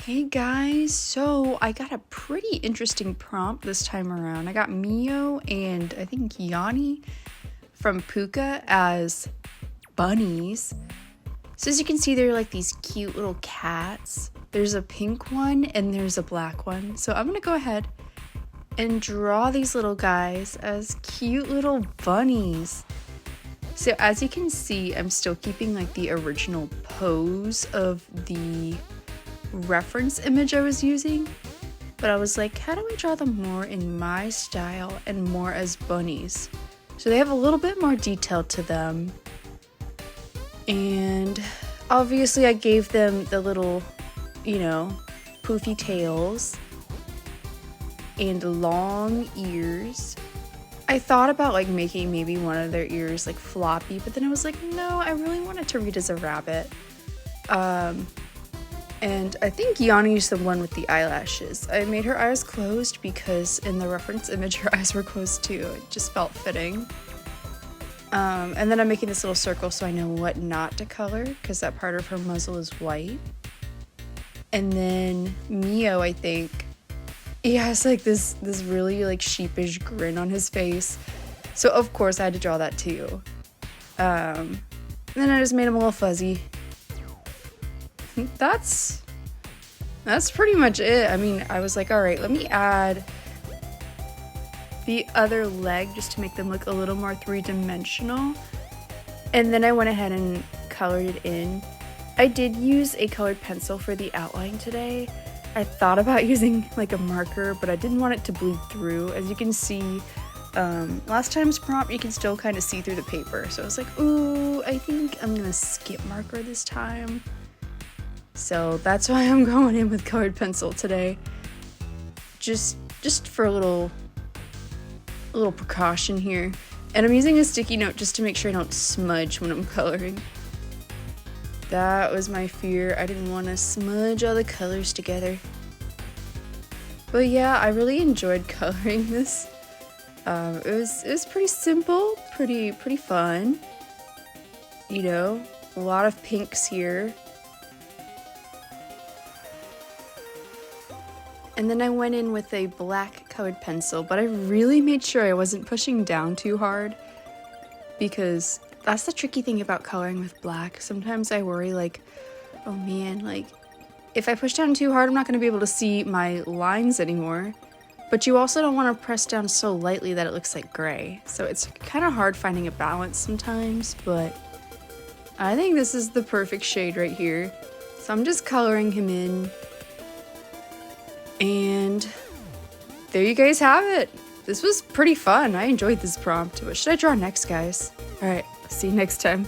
Hey guys, so I got a pretty interesting prompt this time around. I got Mio and I think Yani from Pucca as bunnies. So as you can see, they're like these cute little cats. There's a pink one and there's a black one. So I'm gonna go ahead and draw these little guys as cute little bunnies. So as you can see, I'm still keeping like the original pose of the reference image I was using, but I was like, how do I draw them more in my style and more as bunnies? So they have a little bit more detail to them, and obviously I gave them the little, poofy tails and long ears. I thought about like making maybe one of their ears like floppy, but then I was like, no, I really wanted to read as a rabbit. And I think Yanni's the one with the eyelashes. I made her eyes closed because in the reference image her eyes were closed too. It just felt fitting. And then I'm making this little circle so I know what not to color because that part of her muzzle is white. And then Mio, I think, he has like this really like sheepish grin on his face. So of course I had to draw that too. And then I just made him a little fuzzy. That's pretty much it. I mean, I was like, all right, let me add the other leg just to make them look a little more three-dimensional. And then I went ahead and colored it in. I did use a colored pencil for the outline today. I thought about using like a marker, but I didn't want it to bleed through. As you can see, last time's prompt, you can still kind of see through the paper. So I was like, ooh, I think I'm gonna skip marker this time. So that's why I'm going in with colored pencil today. Just for a little precaution here. And I'm using a sticky note just to make sure I don't smudge when I'm coloring. That was my fear. I didn't want to smudge all the colors together. But yeah, I really enjoyed coloring this. It was pretty simple, pretty fun. A lot of pinks here. And then I went in with a black colored pencil, but I really made sure I wasn't pushing down too hard because that's the tricky thing about coloring with black. Sometimes I worry like, oh man, like if I push down too hard, I'm not going to be able to see my lines anymore. But you also don't want to press down so lightly that it looks like gray. So it's kind of hard finding a balance sometimes, but I think this is the perfect shade right here. So I'm just coloring him in. And there you guys have it. This was pretty fun. I enjoyed this prompt. What should I draw next, guys? All right, see you next time.